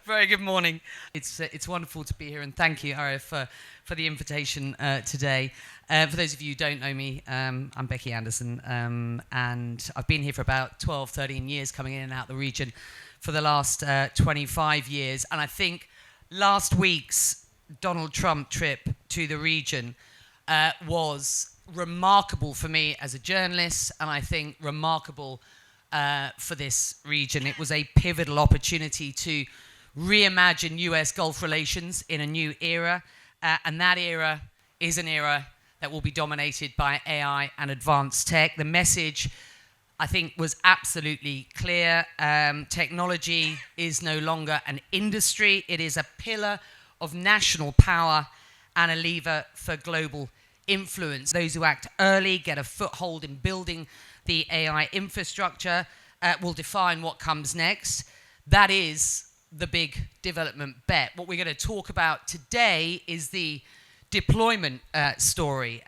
Very good morning. It's wonderful to be here, and thank you, Arif, for the invitation today. For those of you who don't know me, I'm Becky Anderson, and I've been here for about 12, 13 years, coming in and out the region for the last 25 years. And I think last week's Donald Trump trip to the region was remarkable for me as a journalist, and I think remarkable for this region. It was a pivotal opportunity to reimagine US Gulf relations in a new era, and that era is an era that will be dominated by AI and advanced tech. The message, I think, was absolutely clear. Technology is no longer an industry, it is a pillar of national power and a lever for global influence. Those who act early get a foothold in building the AI infrastructure, will define what comes next. That is the big development bet. What we're going to talk about today is the deployment story,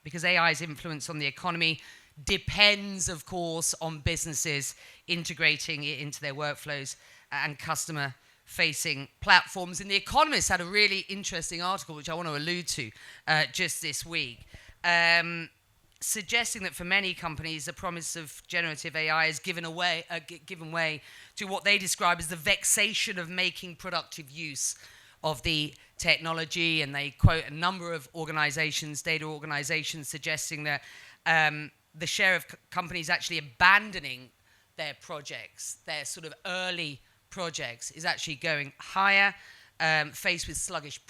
because AI's influence on the economy depends, of course, on businesses integrating it into their workflows and customer-facing platforms. And The Economist had a really interesting article, which I want to allude to just this week, suggesting that for many companies, the promise of generative AI has given way to what they describe as the vexation of making productive use of the technology. And they quote a number of organizations, data organizations, suggesting that the share of companies actually abandoning their projects, their sort of early projects, is actually going higher, faced with sluggish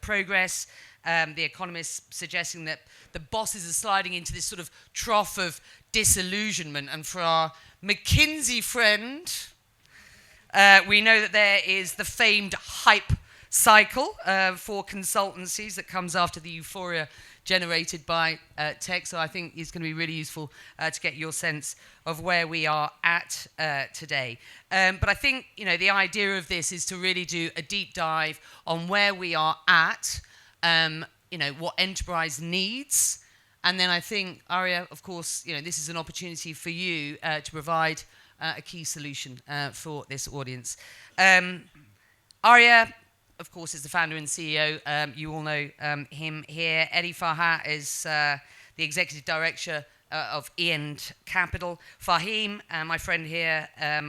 progress. The Economist suggesting that the bosses are sliding into this sort of trough of disillusionment. And for our McKinsey friend, we know that there is the famed hype cycle for consultancies that comes after the euphoria generated by tech. So I think it's going to be really useful to get your sense of where we are at today. But I think, the idea of this is to really do a deep dive on where we are at, what enterprise needs. And then I think, Aria, of course, this is an opportunity for you to provide a key solution for this audience. Aria, of course, is the founder and CEO. You all know him here. Eddie Farhat is the executive director of End Capital. Fahim, my friend here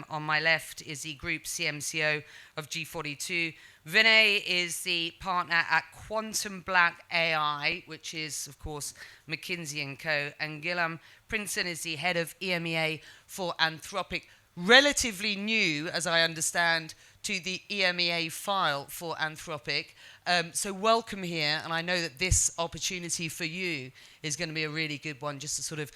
on my left, is the group CMCO of G42. Vinay is the partner at Quantum Black AI, which is, of course, McKinsey & Co. And Gilliam Princeton is the head of EMEA for Anthropic. Relatively new, as I understand, to the EMEA file for Anthropic. So welcome here, and I know that this opportunity for you is going to be a really good one, just to sort of,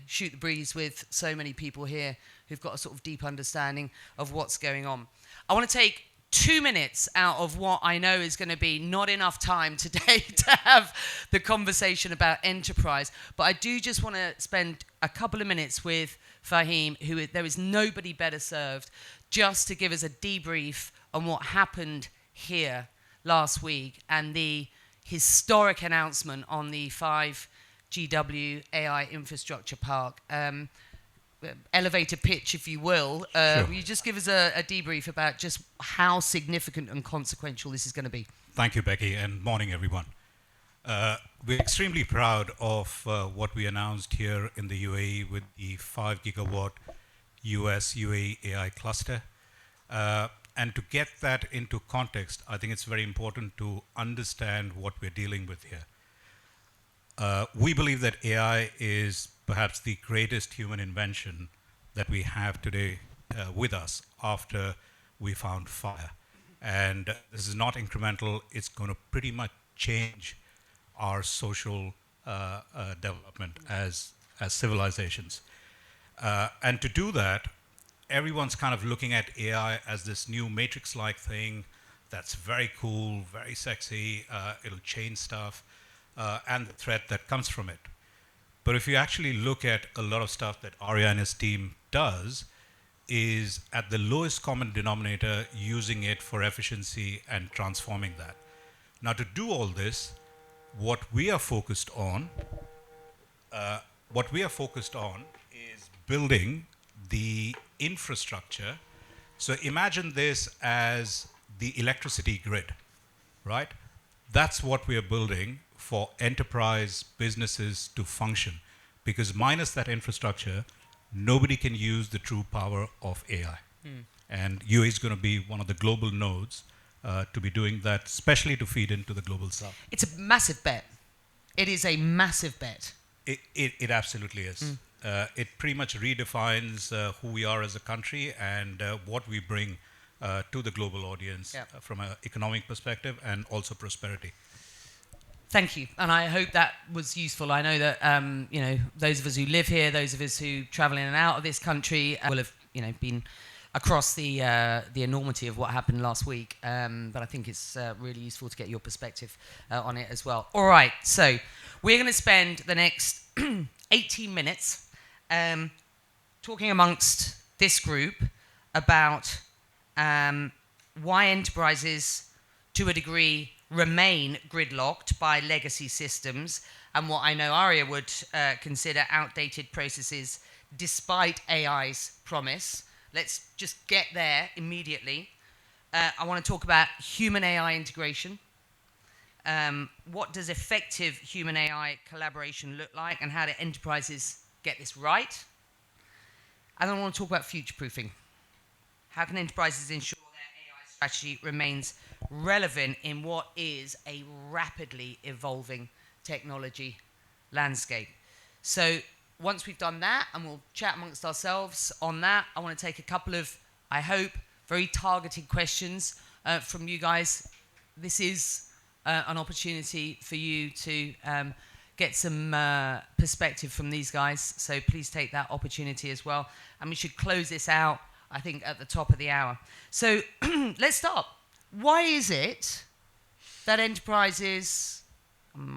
shoot the breeze with so many people here who've got a sort of deep understanding of what's going on. I want to take 2 minutes out of what I know is going to be not enough time today to have the conversation about enterprise, but I do just want to spend a couple of minutes with Fahim, who there is nobody better served, just to give us a debrief on what happened here last week and the historic announcement on the 5 GW AI infrastructure park. Elevator pitch, if you will. Sure. Will you just give us a debrief about just how significant and consequential this is going to be? Thank you, Becky, and morning, everyone. We're extremely proud of what we announced here in the UAE with the 5 gigawatt US UAE AI cluster. And to get that into context, I think it's very important to understand what we're dealing with here. We believe that AI is perhaps the greatest human invention that we have today with us after we found fire. And this is not incremental. It's going to pretty much change our social development as civilizations. And to do that, everyone's kind of looking at AI as this new Matrix-like thing that's very cool, very sexy, it'll change stuff, and the threat that comes from it. But if you actually look at a lot of stuff that Arya and his team does, is at the lowest common denominator, using it for efficiency and transforming that. Now, to do all this, what we are focused on is building the infrastructure So imagine this as the electricity grid, right? That's what we are building for enterprise businesses to function. Because minus that infrastructure, nobody can use the true power of AI. And UAE is going to be one of the global nodes to be doing that, especially to feed into the global south. It's a massive bet. It is a massive bet. It absolutely is. It pretty much redefines who we are as a country and what we bring to the global audience from an economic perspective and also prosperity. Thank you, and I hope that was useful. I know that those of us who live here, those of us who travel in and out of this country, will have been across the enormity of what happened last week. But I think it's really useful to get your perspective on it as well. All right, so we're going to spend the next 18 minutes talking amongst this group about why enterprises, to a degree, remain gridlocked by legacy systems and what I know Arya would consider outdated processes despite AI's promise. Let's just get there immediately. I want to talk about human AI integration. What does effective human AI collaboration look like, and how do enterprises get this right? And I want to talk about future-proofing. How can enterprises ensure their AI strategy remains relevant in what is a rapidly evolving technology landscape? So once we've done that, and we'll chat amongst ourselves on that, I want to take a couple of, I hope, very targeted questions from you guys. This is an opportunity for you to get some perspective from these guys, so please take that opportunity as well. And we should close this out, I think, at the top of the hour. So let's start. Why is it that enterprises,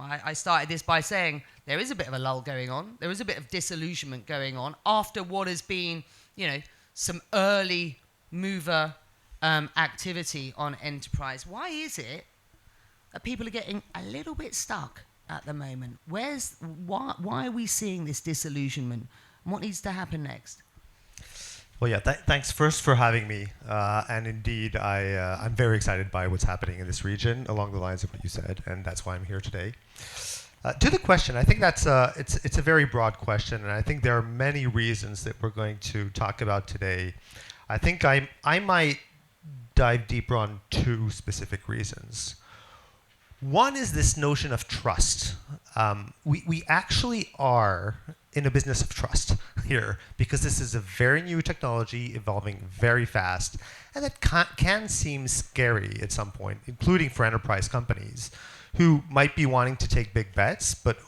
I started this by saying there is a bit of a lull going on, there is a bit of disillusionment going on after what has been, some early mover activity on enterprise. Why is it that people are getting a little bit stuck at the moment? Why are we seeing this disillusionment? And what needs to happen next? Well, yeah, thanks first for having me. And indeed, I'm very excited by what's happening in this region along the lines of what you said, and that's why I'm here today. To the question, I think that's it's a very broad question, and I think there are many reasons that we're going to talk about today. I think I might dive deeper on two specific reasons. One is this notion of trust. We actually are in a business of trust here, because this is a very new technology evolving very fast, and it can seem scary at some point, including for enterprise companies who might be wanting to take big bets but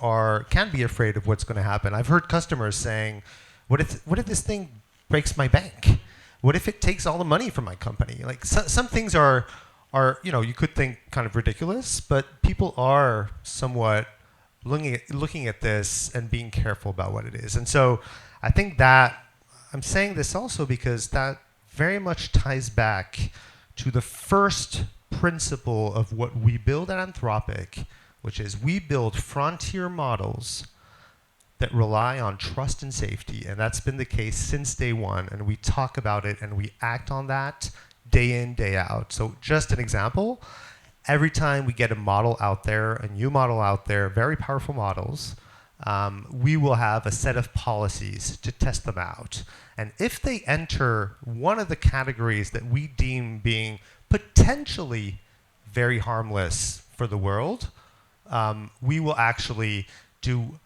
can be afraid of what's going to happen. I've heard customers saying, what if this thing breaks my bank? What if it takes all the money from my company? Like some things are you could think kind of ridiculous, but people are somewhat looking at this and being careful about what it is. And so I think that I'm saying this also because that very much ties back to the first principle of what we build at Anthropic, which is we build frontier models that rely on trust and safety. And that's been the case since day one. And we talk about it and we act on that day in, day out. So just an example, every time we get a model out there, a new model out there, very powerful models, we will have a set of policies to test them out. And if they enter one of the categories that we deem being potentially very harmless for the world, we will actually do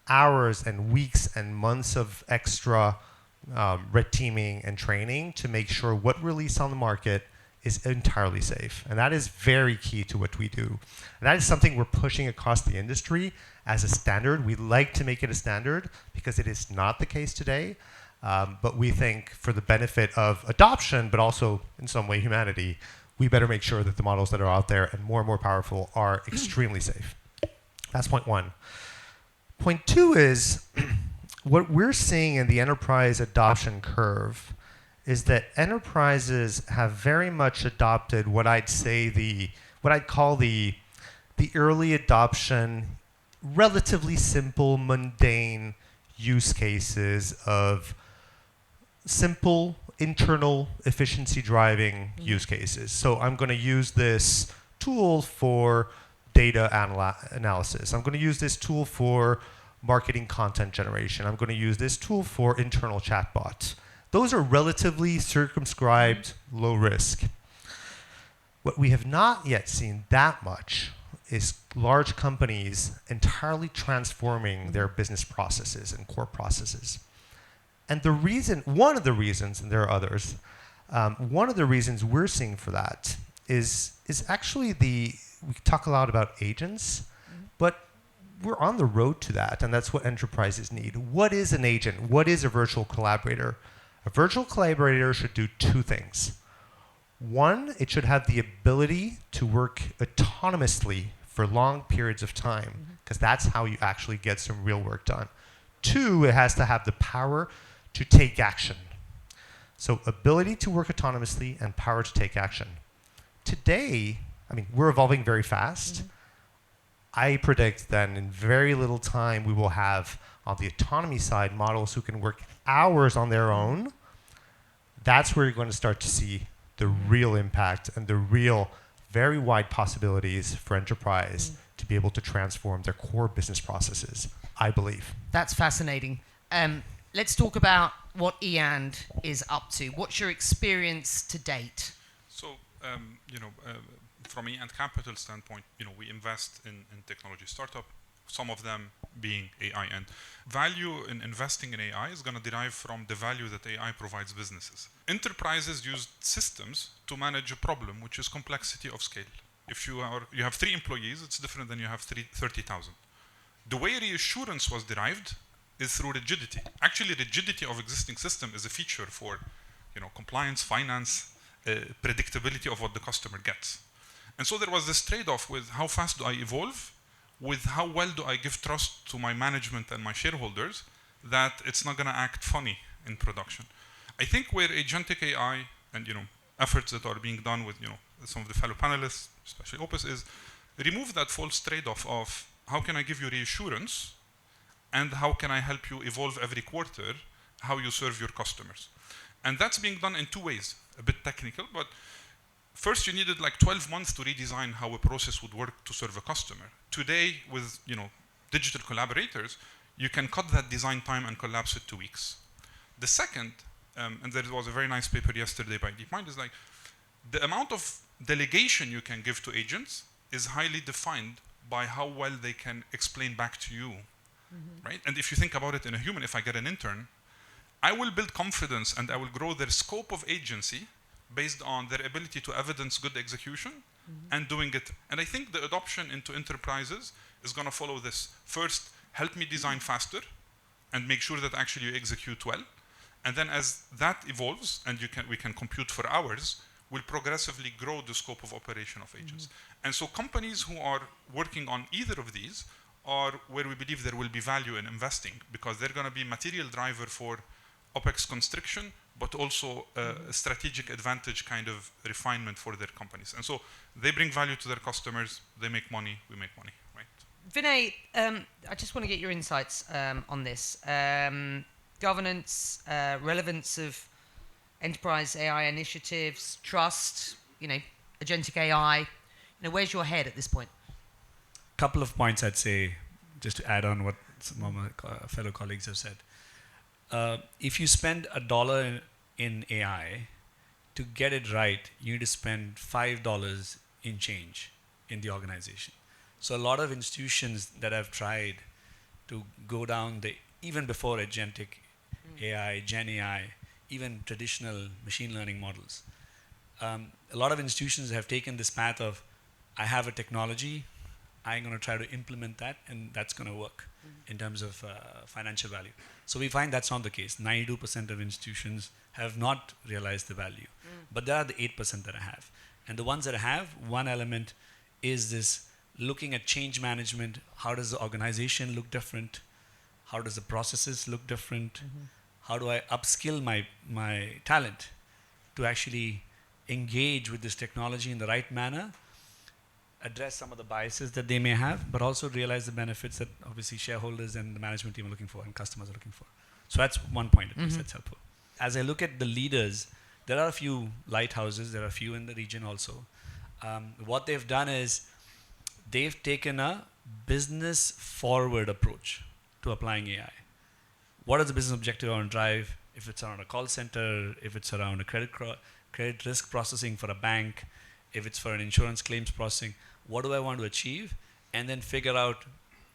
hours and weeks and months of extra red teaming and training to make sure what release on the market is entirely safe. And that is very key to what we do. And that is something we're pushing across the industry as a standard. We like to make it a standard because it is not the case today. But we think for the benefit of adoption, but also in some way humanity, we better make sure that the models that are out there and more powerful are extremely safe. That's point one. Point two is what we're seeing in the enterprise adoption curve is that enterprises have very much adopted what I'd call the early adoption, relatively simple, mundane use cases of simple internal efficiency driving use cases. So I'm going to use this tool for data analysis. I'm going to use this tool for marketing content generation. I'm going to use this tool for internal chatbots. Those are relatively circumscribed, low risk. What we have not yet seen that much is large companies entirely transforming their business processes and core processes. And the reason, one of the reasons, and there are others, one of the reasons we're seeing for that is actually we talk a lot about agents, but we're on the road to that, and that's what enterprises need. What is an agent? What is a virtual collaborator? A virtual collaborator should do two things. One, it should have the ability to work autonomously for long periods of time, because that's how you actually get some real work done. Two, it has to have the power to take action. So ability to work autonomously and power to take action. Today, I mean, we're evolving very fast. I predict that in very little time we will have, on the autonomy side, models who can work hours on their own. That's where you're going to start to see the real impact and the real very wide possibilities for enterprise to be able to transform their core business processes, I believe. That's fascinating. Let's talk about what EAND is up to. What's your experience to date? So, from EAND Capital standpoint, we invest in technology startup, some of them being AI. And value in investing in AI is going to derive from the value that AI provides businesses. Enterprises use systems to manage a problem, which is complexity of scale. If you have 3 employees, it's different than you have 30,000. The way reassurance was derived is through rigidity. Actually, rigidity of existing system is a feature for compliance, finance, predictability of what the customer gets. And so there was this trade-off with how fast do I evolve, with how well do I give trust to my management and my shareholders that it's not going to act funny in production. I think where Agentic AI and efforts that are being done with some of the fellow panelists, especially Opus, is remove that false trade-off of how can I give you reassurance and how can I help you evolve every quarter how you serve your customers. And that's being done in 2 ways, a bit technical, but first, you needed like 12 months to redesign how a process would work to serve a customer. Today, with digital collaborators, you can cut that design time and collapse it to weeks. The second, and there was a very nice paper yesterday by DeepMind, is like the amount of delegation you can give to agents is highly defined by how well they can explain back to you, right? And if you think about it in a human, if I get an intern, I will build confidence and I will grow their scope of agency based on their ability to evidence good execution and doing it. And I think the adoption into enterprises is going to follow this. First, help me design faster and make sure that actually you execute well. And then as that evolves and we can compute for hours, we'll progressively grow the scope of operation of agents. And so companies who are working on either of these are where we believe there will be value in investing, because they're going to be material driver for OpEx constriction, but also a strategic advantage kind of refinement for their companies. And so they bring value to their customers, they make money, we make money, right? Vinay, I just want to get your insights on this. Governance, relevance of enterprise AI initiatives, trust, agentic AI. Where's your head at this point? Couple of points I'd say, just to add on what some of my fellow colleagues have said. If you spend $1 in AI, to get it right, you need to spend $5 in change in the organization. So a lot of institutions that have tried to go down even before agentic AI, Gen AI, even traditional machine learning models, a lot of institutions have taken this path of, I have a technology, I'm going to try to implement that, and that's going to work in terms of financial value. So we find that's not the case. 92% of institutions have not realized the value. But there are the 8% that have. And the ones that have, one element is this looking at change management. How does the organization look different? How does the processes look different? How do I upskill my talent to actually engage with this technology in the right manner, address some of the biases that they may have, but also realize the benefits that obviously shareholders and the management team are looking for and customers are looking for. So that's one point at least that's helpful. as I look at the leaders, there are a few lighthouses, there are a few in the region also. What they've done is they've taken a business forward approach to applying AI. What is the business objective on Drive? If it's around a call center, if it's around a credit risk processing for a bank, if it's for an insurance claims processing, what do I want to achieve? And then figure out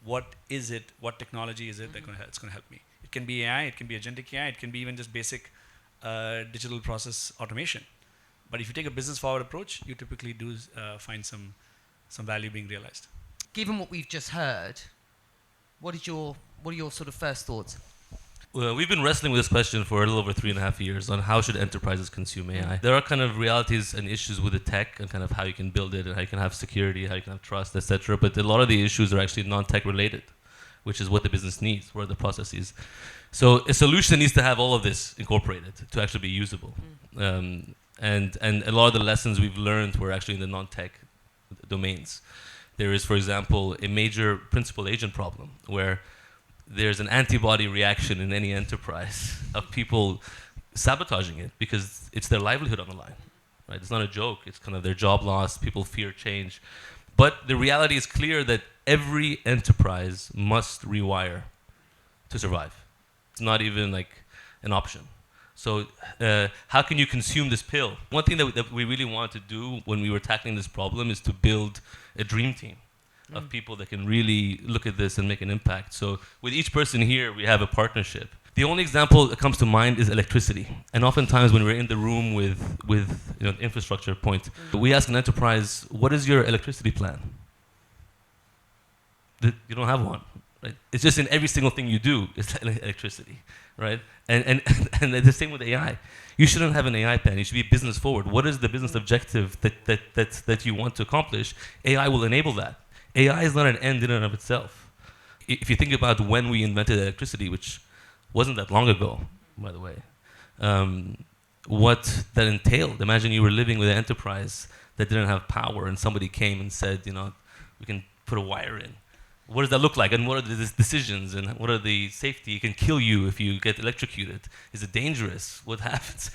what is it, what technology is it that's going to help me. It can be AI, it can be agentic AI, it can be even just basic digital process automation. But if you take a business forward approach, you typically do find some value being realized. Given what we've just heard, what are your sort of first thoughts? Well, we've been wrestling with this question for a little over 3.5 years on how should enterprises consume AI. There are kind of realities and issues with the tech and kind of how you can build it and how you can have security, how you can have trust, etc. But a lot of the issues are actually non-tech related, which is what the business needs, what are the processes. So a solution needs to have all of this incorporated to actually be usable. And a lot of the lessons we've learned were actually in the non-tech domains. There is, for example, a major principal agent problem where there's an antibody reaction in any enterprise of people sabotaging it because it's their livelihood on the line, right? It's not a joke. It's kind of their job loss. People fear change. But the reality is clear that every enterprise must rewire to survive. It's not even like an option. So how can you consume this pill? One thing that we really wanted to do when we were tackling this problem is to build a dream team of people that can really look at this and make an impact. So with each person here, we have a partnership. The only example that comes to mind is electricity. And oftentimes when we're in the room with the infrastructure point, we ask an enterprise, what is your electricity plan? You don't have one, right? It's just in every single thing you do is electricity, right? And the same with AI. You shouldn't have an AI plan. You should be business forward. What is the business objective that you want to accomplish? AI will enable that. AI is not an end in and of itself. If you think about when we invented electricity, which wasn't that long ago, by the way, what that entailed. Imagine you were living with an enterprise that didn't have power and somebody came and said, we can put a wire in. What does that look like? And what are the decisions? And what are the safety? It can kill you if you get electrocuted. Is it dangerous? What happens?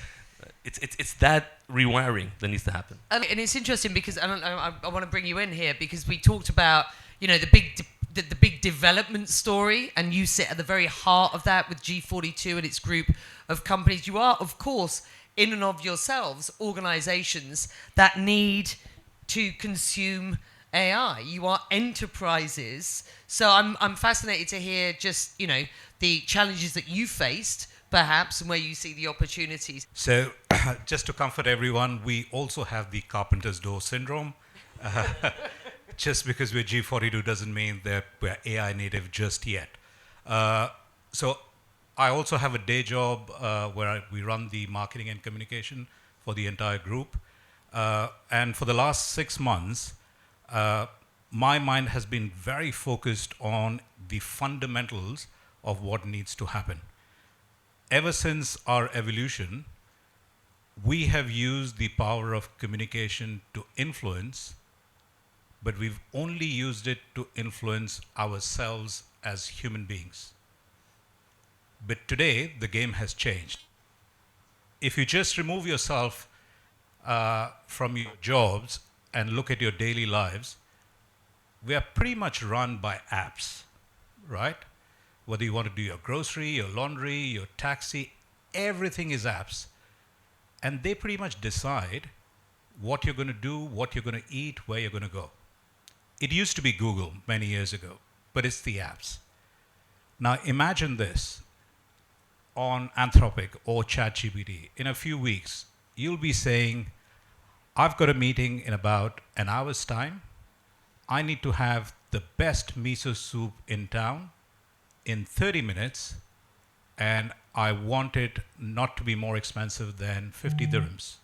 It's that rewiring that needs to happen. And it's interesting because I want to bring you in here because we talked about the big development story, and you sit at the very heart of that with G42 and its group of companies. You are, of course, in and of yourselves, organizations that need to consume AI. You are enterprises. So I'm fascinated to hear just, the challenges that you faced, perhaps, and where you see the opportunities. So just to comfort everyone, we also have the carpenter's door syndrome. Just because we're G42 doesn't mean that we're AI native just yet. So I also have a day job where we run the marketing and communication for the entire group. And for the last 6 months, my mind has been very focused on the fundamentals of what needs to happen. Ever since our evolution, we have used the power of communication to influence, but we've only used it to influence ourselves as human beings. But today, the game has changed. If you just remove yourself from your jobs and look at your daily lives, we are pretty much run by apps, right? Whether you want to do your grocery, your laundry, your taxi, everything is apps. And they pretty much decide what you're going to do, what you're going to eat, where you're going to go. It used to be Google many years ago, but it's the apps. Now imagine this on Anthropic or ChatGPT. In a few weeks, you'll be saying, I've got a meeting in about an hour's time. I need to have the best miso soup in town in 30 minutes, and I want it not to be more expensive than 50 dirhams.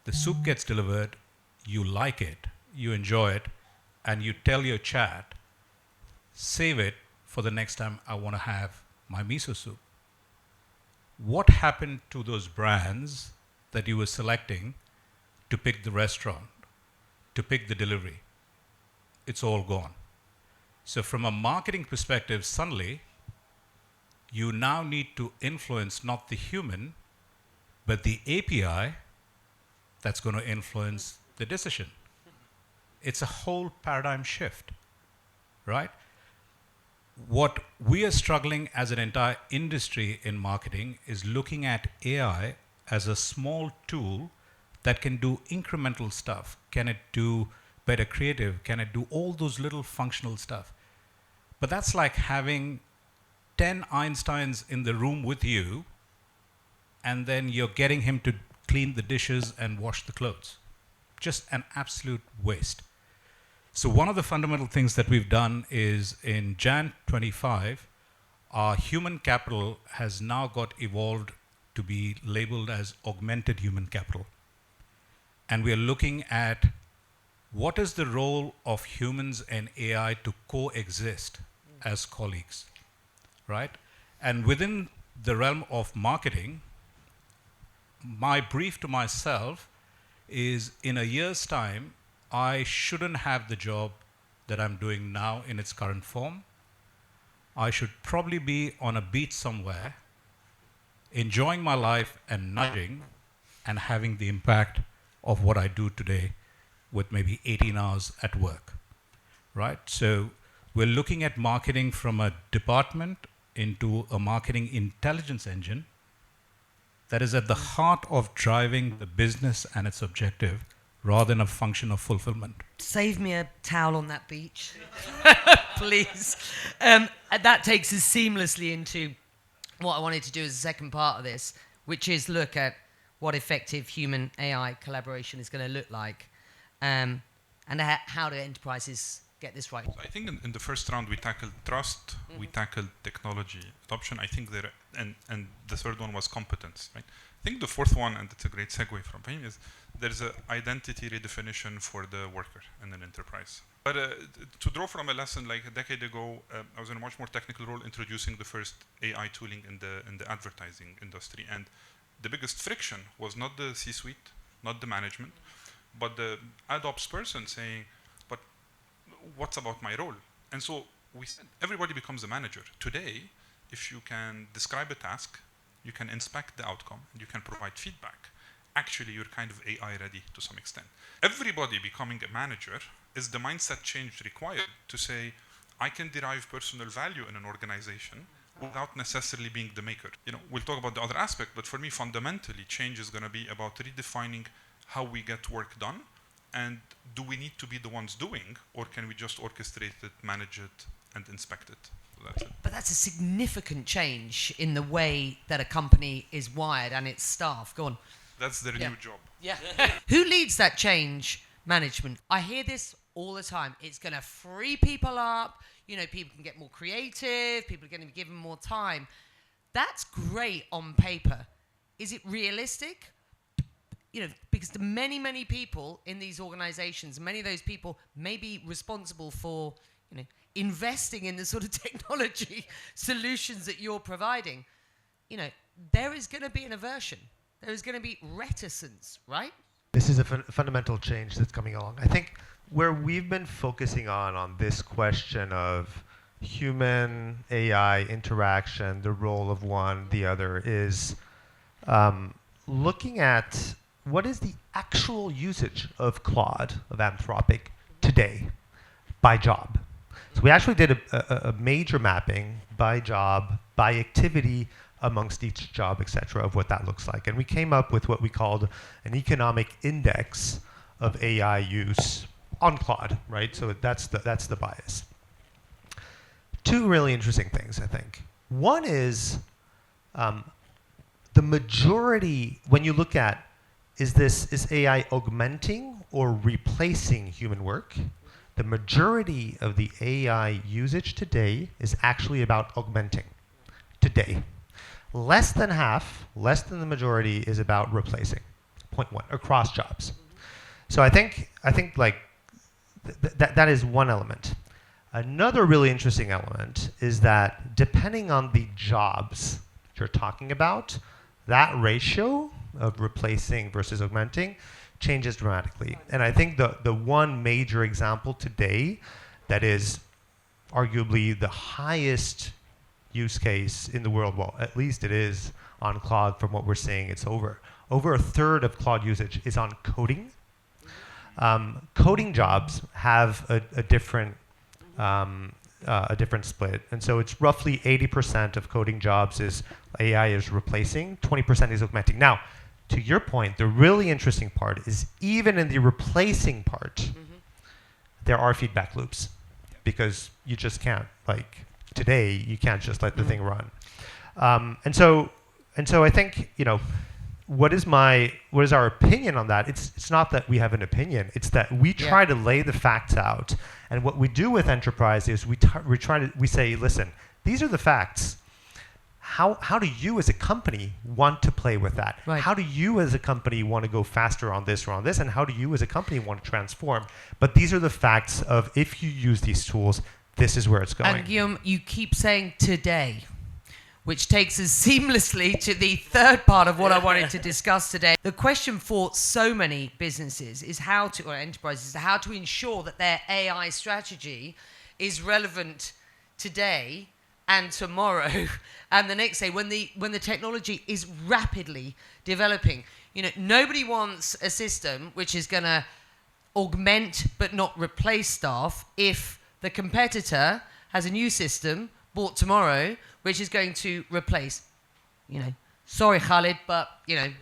The soup gets delivered, you like it, you enjoy it, and you tell your chat, save it for the next time I want to have my miso soup. What happened to those brands that you were selecting to pick the restaurant, to pick the delivery? It's all gone. So from a marketing perspective, suddenly you now need to influence not the human, but the API that's going to influence the decision. It's a whole paradigm shift, right? What we are struggling as an entire industry in marketing is looking at AI as a small tool that can do incremental stuff. Can it do better creative? Can it do all those little functional stuff? But that's like having 10 Einsteins in the room with you, and then you're getting him to clean the dishes and wash the clothes. Just an absolute waste. So one of the fundamental things that we've done is in Jan 25, our human capital has now got evolved to be labeled as augmented human capital. And we are looking at what is the role of humans and AI to coexist as colleagues, right? And within the realm of marketing, my brief to myself is in a year's time, I shouldn't have the job that I'm doing now in its current form. I should probably be on a beach somewhere, enjoying my life and nudging and having the impact of what I do today with maybe 18 hours at work, right? So we're looking at marketing from a department into a marketing intelligence engine that is at the heart of driving the business and its objective rather than a function of fulfillment. Save me a towel on that beach, please. That takes us seamlessly into what I wanted to do as a second part of this, which is look at what effective human AI collaboration is going to look like, and how do enterprises get this right. So I think in the first round we tackled trust, we tackled technology adoption. I think there, and the third one was competence, right? I think the fourth one, and it's a great segue from him, is there's an identity redefinition for the worker in an enterprise. But to draw from a lesson, like a decade ago, I was in a much more technical role introducing the first AI tooling in the advertising industry. And the biggest friction was not the C-suite, not the management, but the AdOps person saying, but what's about my role? And so we said, everybody becomes a manager. Today, if you can describe a task, you can inspect the outcome, and you can provide feedback. Actually, you're kind of AI ready to some extent. Everybody becoming a manager is the mindset change required to say, I can derive personal value in an organization without necessarily being the maker. You know, we'll talk about the other aspect, but for me, fundamentally, change is going to be about redefining how we get work done, and do we need to be the ones doing, or can we just orchestrate it, manage it, and inspect it? So that's it. But that's a significant change in the way that a company is wired and its staff. Go on. That's their new job. Yeah. Who leads that change management? I hear this all the time. It's going to free people up. You know, people can get more creative. People are going to be given more time. That's great on paper. Is it realistic? You know, because the many, many people in these organizations, many of those people may be responsible for, you know, investing in the sort of technology solutions that you're providing. You know, there is going to be an aversion. There is going to be reticence, right? This is a fundamental change that's coming along. I think where we've been focusing on this question of human AI interaction, the role of one, the other, is looking at what is the actual usage of Claude, of Anthropic, today by job. So we actually did a major mapping by job, by activity, amongst each job, et cetera, of what that looks like. And we came up with what we called an economic index of AI use on Claude, right? So that's the bias. Two really interesting things, I think. One is the majority, when you look at, is AI augmenting or replacing human work? The majority of the AI usage today is actually about augmenting today. Less than half, less than the majority, is about replacing. Point one, across jobs. So I think like that is one element. Another really interesting element is that depending on the jobs you're talking about, that ratio of replacing versus augmenting changes dramatically. And I think the one major example today that is arguably the highest use case in the world, well, at least it is on Claude from what we're seeing, it's over. Over a third of Claude usage is on coding. Coding jobs have a different split. And so it's roughly 80% of coding jobs is AI is replacing, 20% is augmenting. Now, to your point, the really interesting part is even in the replacing part, there are feedback loops because you just can't, like today, you can't just let the thing run. And so I think, what is our opinion on that? It's not that we have an opinion. It's that we try to lay the facts out. And what we do with enterprise is we say, listen, these are the facts. How do you as a company want to play with that? Right. How do you as a company want to go faster on this or on this? And how do you as a company want to transform? But these are the facts of if you use these tools, this is where it's going. And Guillaume, you keep saying today, which takes us seamlessly to the third part of what I wanted to discuss today. The question for so many businesses is or enterprises, how to ensure that their AI strategy is relevant today and tomorrow and the next day when the technology is rapidly developing. Nobody wants a system which is going to augment but not replace staff if the competitor has a new system bought tomorrow which is going to replace. Sorry Khalid, but it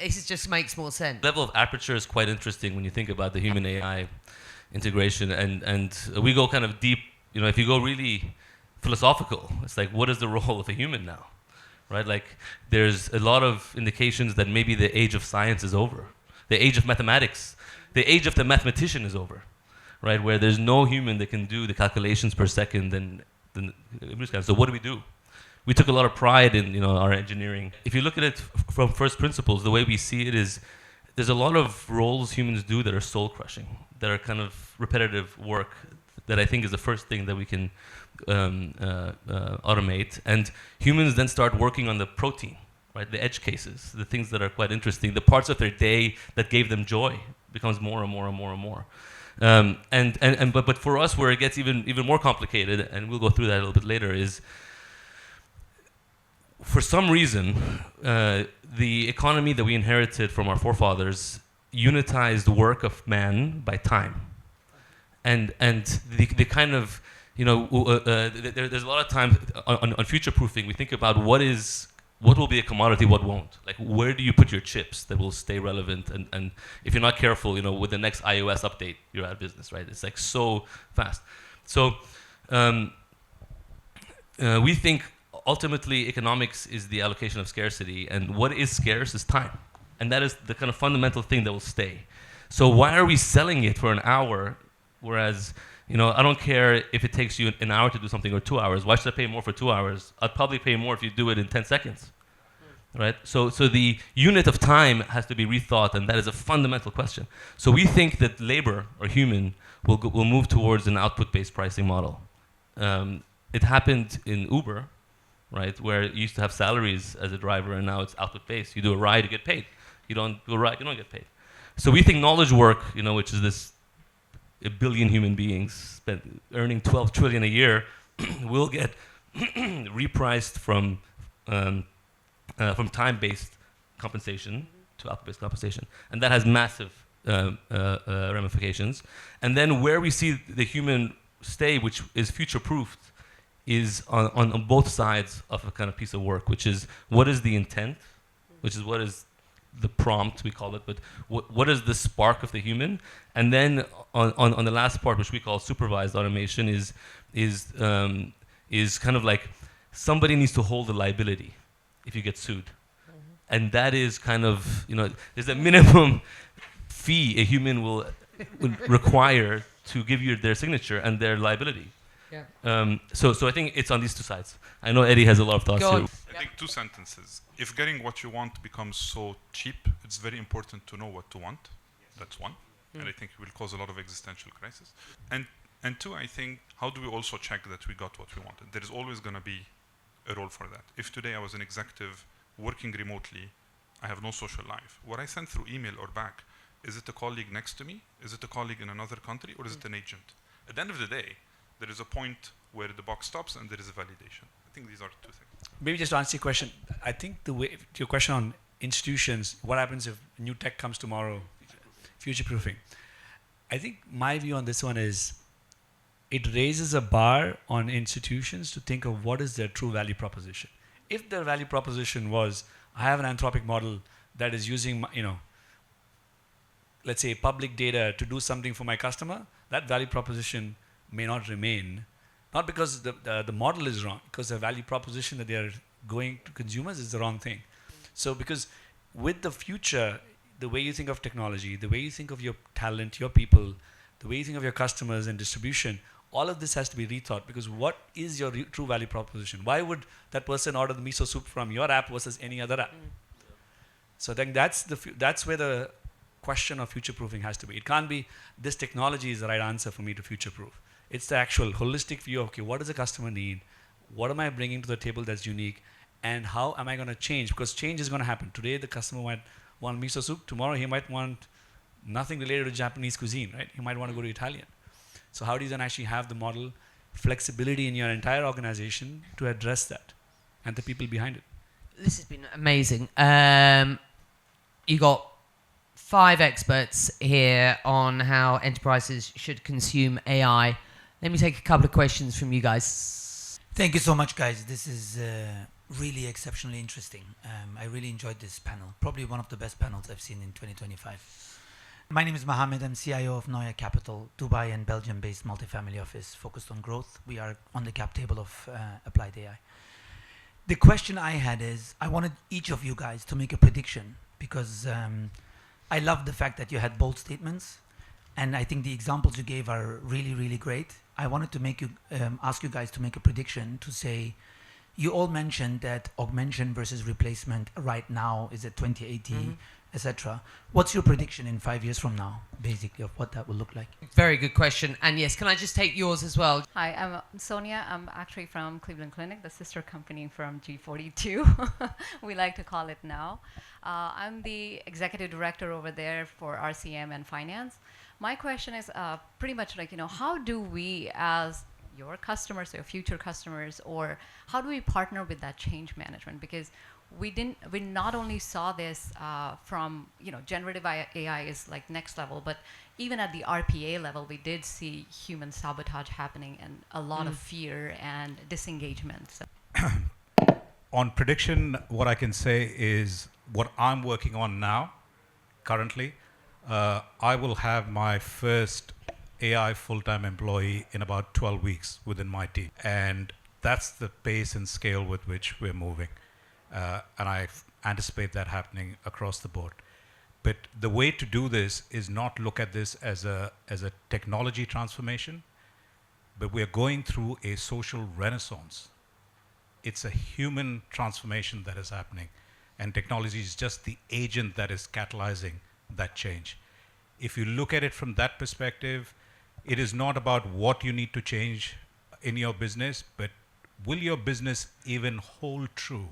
just makes more sense. The level of aperture is quite interesting when you think about the human AI integration, and we go kind of deep. If you go really philosophical, it's like, what is the role of a human now, right? Like, there's a lot of indications that maybe the age of science is over, the age of mathematics, the age of the mathematician is over, right? Where there's no human that can do the calculations per second. So what do? We took a lot of pride in our engineering. If you look at it from first principles, the way we see it is there's a lot of roles humans do that are soul crushing, that are kind of repetitive work that I think is the first thing that we can automate. And humans then start working on the protein, right? The edge cases, the things that are quite interesting, the parts of their day that gave them joy becomes more and more and more and more. But for us, where it gets even more complicated, and we'll go through that a little bit later, is for some reason, the economy that we inherited from our forefathers unitized work of man by time. And the kind of, there's a lot of times on future proofing, we think about what will be a commodity, what won't. Like, where do you put your chips that will stay relevant? And if you're not careful, with the next iOS update, you're out of business, right? It's like so fast. So we think ultimately economics is the allocation of scarcity, and what is scarce is time. And that is the kind of fundamental thing that will stay. So why are we selling it for an hour, whereas I don't care if it takes you an hour to do something or 2 hours. Why should I pay more for 2 hours? I'd probably pay more if you do it in 10 seconds, right? So the unit of time has to be rethought, and that is a fundamental question. So we think that labor, or human, will move towards an output-based pricing model. It happened in Uber, right, where you used to have salaries as a driver, and now it's output-based. You do a ride, you get paid. You don't do a ride, you don't get paid. So we think knowledge work, which is this 1 billion human beings earning 12 trillion a year, will get repriced from time-based compensation to output-based compensation, and that has massive ramifications. And then where we see the human stay, which is future-proofed, is on both sides of a kind of piece of work, which is what is the intent, which is what is the prompt, we call it, but what is the spark of the human? And then on the last part, which we call supervised automation, is kind of like somebody needs to hold the liability if you get sued. And that is kind of, there's a minimum fee a human will require to give you their signature and their liability. Yeah. So I think it's on these two sides. I know Eddie has a lot of thoughts here. I think 2 sentences. If getting what you want becomes so cheap, it's very important to know what to want. That's one. And I think it will cause a lot of existential crisis. And 2, I think, how do we also check that we got what we wanted? There is always going to be a role for that. If today I was an executive working remotely, I have no social life. What I send through email or back, is it a colleague next to me? Is it a colleague in another country? Or is it an agent? At the end of the day, there is a point where the box stops and there is a validation. think these are two things. Maybe just to answer your question, I think the way to your question on institutions, what happens if new tech comes tomorrow, future proofing. I think my view on this one is it raises a bar on institutions to think of what is their true value proposition. If their value proposition was, I have an anthropic model that is using, let's say public data to do something for my customer, that value proposition may not remain. Not because the model is wrong, because the value proposition that they are going to consumers is the wrong thing. So because with the future, the way you think of technology, the way you think of your talent, your people, the way you think of your customers and distribution, all of this has to be rethought, because what is your true value proposition? Why would that person order the miso soup from your app versus any other app? So I think that's where the question of future proofing has to be. It can't be this technology is the right answer for me to future proof. It's the actual holistic view of, okay, what does the customer need? What am I bringing to the table that's unique? And how am I going to change? Because change is going to happen. Today, the customer might want miso soup. Tomorrow, he might want nothing related to Japanese cuisine, right? He might want to go to Italian. So how do you then actually have the model flexibility in your entire organization to address that and the people behind it? This has been amazing. You got 5 experts here on how enterprises should consume AI. Let me take a couple of questions from you guys. Thank you so much, guys. This is really exceptionally interesting. I really enjoyed this panel. Probably one of the best panels I've seen in 2025. My name is Mohammed. I'm CIO of Noya Capital, Dubai and Belgium-based multifamily office focused on growth. We are on the cap table of applied AI. The question I had is, I wanted each of you guys to make a prediction, because I love the fact that you had bold statements, and I think the examples you gave are really, really great. I wanted to make you ask you guys to make a prediction to say, you all mentioned that augmentation versus replacement right now is at 2080, etc. What's your prediction in 5 years from now, basically, of what that will look like? Very good question. And yes, can I just take yours as well? Hi, I'm Sonia. I'm actually from Cleveland Clinic, the sister company from G42. We like to call it now. I'm the executive director over there for RCM and finance. My question is pretty much like, how do we as your customers, your future customers, or how do we partner with that change management? Because we not only saw this from, generative AI is like next level, but even at the RPA level, we did see human sabotage happening and a lot of fear and disengagement. So. On prediction, what I can say is what I'm working on now, currently, I will have my first AI full-time employee in about 12 weeks within my team. And that's the pace and scale with which we're moving. And I anticipate that happening across the board. But the way to do this is not look at this as a technology transformation, but we're going through a social renaissance. It's a human transformation that is happening, and technology is just the agent that is catalyzing that change. If you look at it from that perspective, it is not about what you need to change in your business, but will your business even hold true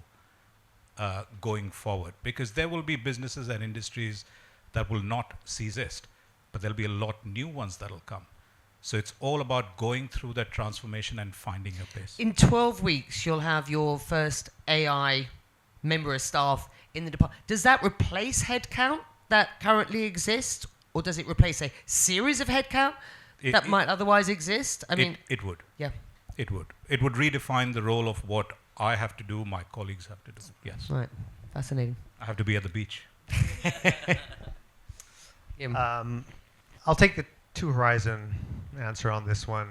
going forward? Because there will be businesses and industries that will not exist, but there'll be a lot new ones that'll come. So it's all about going through that transformation and finding your place. In 12 weeks, you'll have your first AI member of staff in the department. Does that replace headcount that currently exists, or does it replace a series of headcount that might otherwise exist? I mean, it would. Yeah. It would. It would redefine the role of what I have to do, my colleagues have to do. Yes. Right. Fascinating. I have to be at the beach. I'll take the two horizon answer on this one.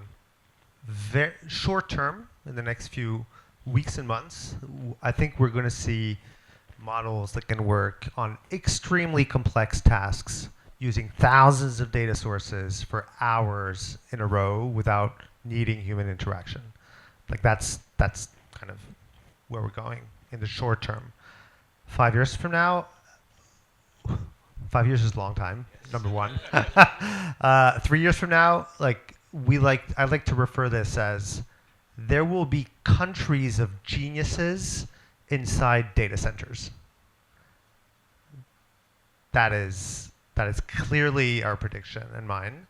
Very short term, in the next few weeks and months, I think we're going to see models that can work on extremely complex tasks using thousands of data sources for hours in a row without needing human interaction. Like that's kind of where we're going in the short term. 5 years from now, 5 years is a long time, number one. 3 years from now, I like to refer this as there will be countries of geniuses inside data centers. That is clearly our prediction and mine.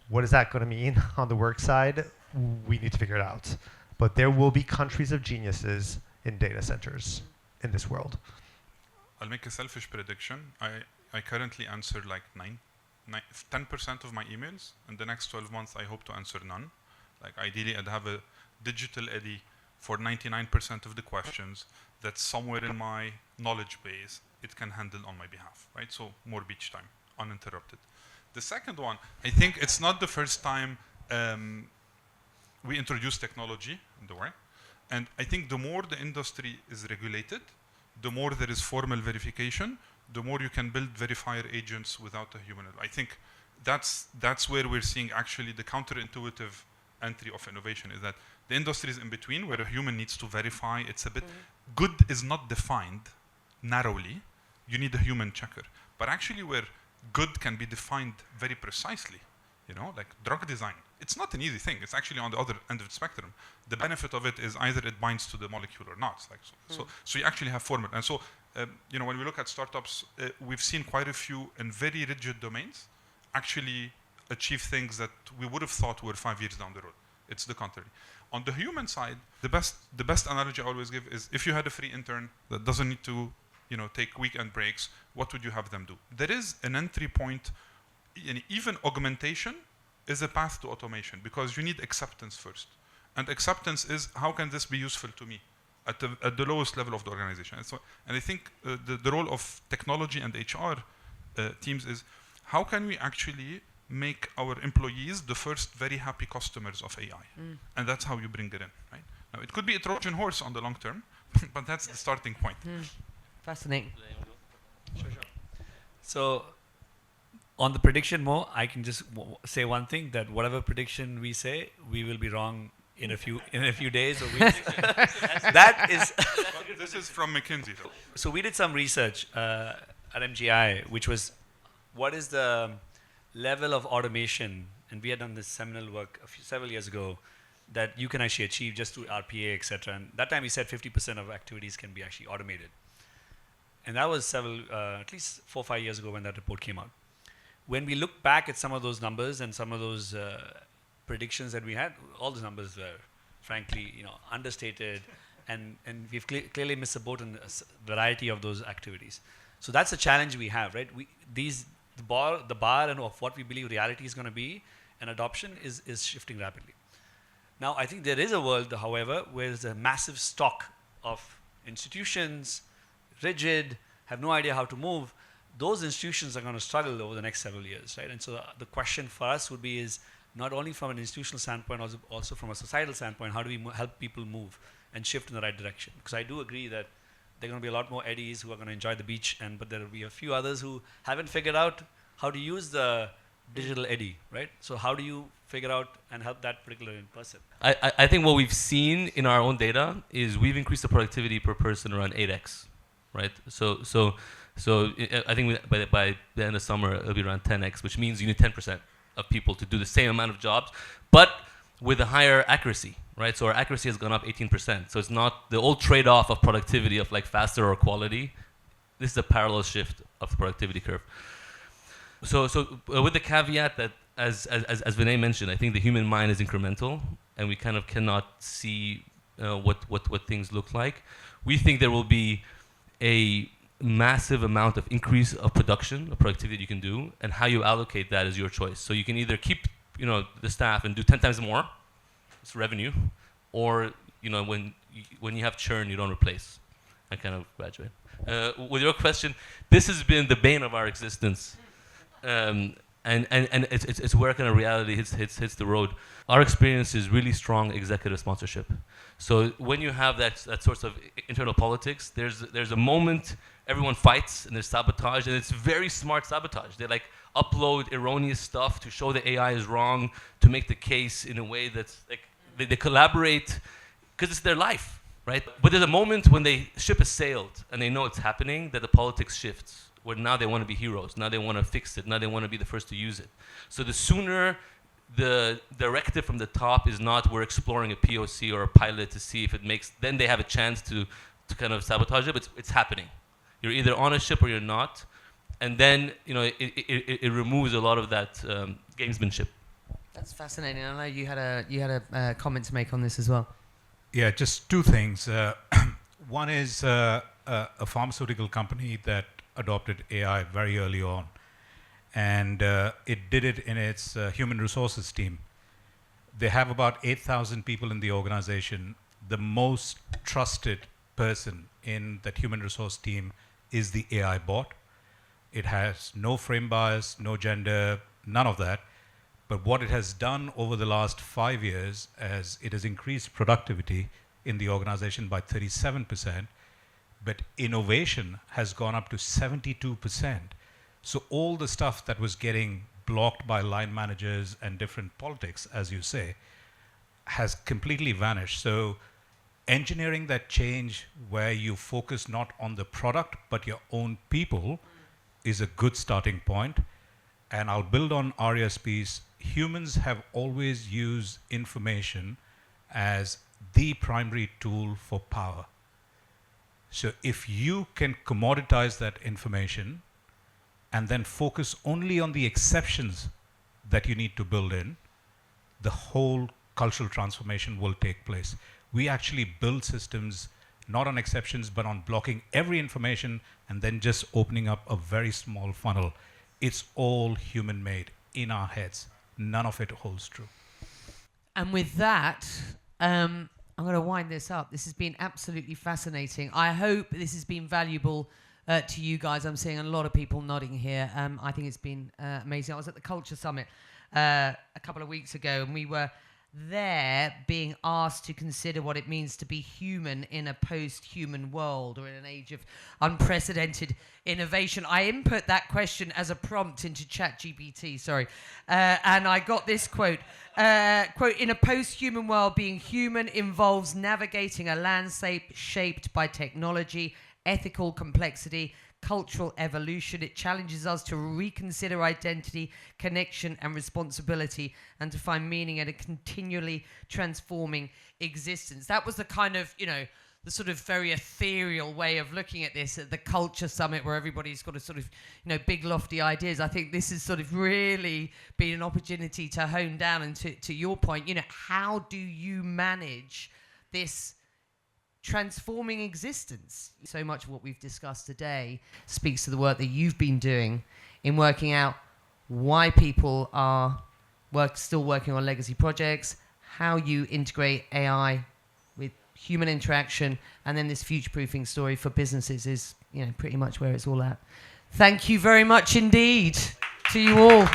What is that going to mean on the work side? We need to figure it out. but there will be countries of geniuses in data centers in this world. I'll make a selfish prediction. I currently answer like 10% of my emails. In the next 12 months, I hope to answer none. Like ideally, I'd have a digital Eddie for 99% of the questions that's somewhere in my knowledge base it can handle on my behalf, right? So more beach time, uninterrupted. The second one, I think it's not the first time we introduce technology in the way. And I think the more the industry is regulated, the more there is formal verification, the more you can build verifier agents without a human. I think that's where we're seeing actually the counterintuitive entry of innovation, is that the industry is in between where a human needs to verify. It's a bit, good is not defined narrowly. You need a human checker. But actually where good can be defined very precisely, you know, like drug design. It's not an easy thing. It's actually on the other end of the spectrum. The benefit of it is either it binds to the molecule or not. Like so you actually have format. And so, you know, when we look at startups, we've seen quite a few in very rigid domains actually achieve things that we would have thought were 5 years down the road. It's the contrary. On the human side, the best analogy I always give is if you had a free intern that doesn't need to, you know, take weekend breaks, what would you have them do? There is an entry point, and even augmentation is a path to automation because you need acceptance first. And acceptance is, how can this be useful to me at the lowest level of the organization? And I think the role of technology and HR teams is, how can we actually make our employees the first very happy customers of AI? And that's how you bring it in, right? Now, it could be a Trojan horse on the long term, but that's the starting point. Fascinating. Sure. So, on the prediction more, I can just say one thing, that whatever prediction we say, we will be wrong in a few days or weeks. That is. This is from McKinsey, though. So we did some research at MGI, which was, what is the level of automation, and we had done this seminal work several years ago, that you can actually achieve just through RPA, etc. And that time we said 50% of activities can be actually automated. And that was at least 4 or 5 years ago when that report came out. When we look back at some of those numbers and some of those predictions that we had, all those numbers were, frankly, you know, understated, and we've clearly missed the boat in a variety of those activities. So that's a challenge we have, right? The bar and of what we believe reality is going to be and adoption is shifting rapidly. Now, I think there is a world, however, where there's a massive stock of institutions, rigid, have no idea how to move. Those institutions are going to struggle over the next several years, right? And so the question for us would be is, not only from an institutional standpoint, also from a societal standpoint, how do we help people move and shift in the right direction? Because I do agree that there are going to be a lot more Eddies who are going to enjoy the beach, but there will be a few others who haven't figured out how to use the digital Eddie, right? So how do you figure out and help that particular person? I think what we've seen in our own data is we've increased the productivity per person around 8x, right? So I think by the end of summer it'll be around 10x, which means you need 10% of people to do the same amount of jobs, but with a higher accuracy, right? So our accuracy has gone up 18%. So it's not the old trade-off of productivity of like faster or quality. This is a parallel shift of the productivity curve. So with the caveat that, as Vinay mentioned, I think the human mind is incremental, and we kind of cannot see what things look like. We think there will be a massive amount of increase of production, of productivity you can do, and how you allocate that is your choice. So you can either keep, you know, the staff and do 10 times more, it's revenue, or, you know, when you have churn, you don't replace. I kind of graduate. With your question, this has been the bane of our existence, and it's where kind of reality hits the road. Our experience is really strong executive sponsorship. So when you have that sort of internal politics, there's a moment everyone fights and there's sabotage, and it's very smart sabotage. They like upload erroneous stuff to show the AI is wrong, to make the case in a way that's like they collaborate because it's their life, right? But there's a moment when the ship has sailed and they know it's happening that the politics shifts, where now they want to be heroes, now they want to fix it, now they want to be the first to use it. So the sooner the directive from the top is not we're exploring a POC or a pilot to see if it makes, then they have a chance to kind of sabotage it, but it's happening. You're either on a ship or you're not, and then, you know, it removes a lot of that gamesmanship. That's fascinating. I know you had a comment to make on this as well. Yeah, just two things. One is a pharmaceutical company that adopted AI very early on, and it did it in its human resources team. They have about 8,000 people in the organization. The most trusted person in that human resource team is the AI bot. It has no frame bias, no gender, none of that. But what it has done over the last 5 years, as it has increased productivity in the organization by 37%, but innovation has gone up to 72%. So all the stuff that was getting blocked by line managers and different politics, as you say, has completely vanished. So engineering that change where you focus not on the product but your own people is a good starting point. And I'll build on Arya's piece. Humans have always used information as the primary tool for power. So if you can commoditize that information and then focus only on the exceptions that you need to build in, the whole cultural transformation will take place. We actually build systems not on exceptions, but on blocking every information and then just opening up a very small funnel. It's all human-made in our heads. None of it holds true. And with that, I'm going to wind this up. This has been absolutely fascinating. I hope this has been valuable to you guys. I'm seeing a lot of people nodding here. I think it's been amazing. I was at the Culture Summit a couple of weeks ago, and we were there being asked to consider what it means to be human in a post-human world or in an age of unprecedented innovation. I input that question as a prompt into ChatGPT, and I got this quote. Quote, in a post-human world, being human involves navigating a landscape shaped by technology, ethical complexity, cultural evolution. It challenges us to reconsider identity, connection, and responsibility, and to find meaning in a continually transforming existence. That was the kind of, the sort of very ethereal way of looking at this at the Culture Summit, where everybody's got a sort of, big lofty ideas. I think this has sort of really been an opportunity to hone down, and to your point, how do you manage this transforming existence? So much of what we've discussed today speaks to the work that you've been doing in working out why people are still working on legacy projects, how you integrate AI with human interaction, and then this future-proofing story for businesses is, pretty much where it's all at. Thank you very much indeed to you all.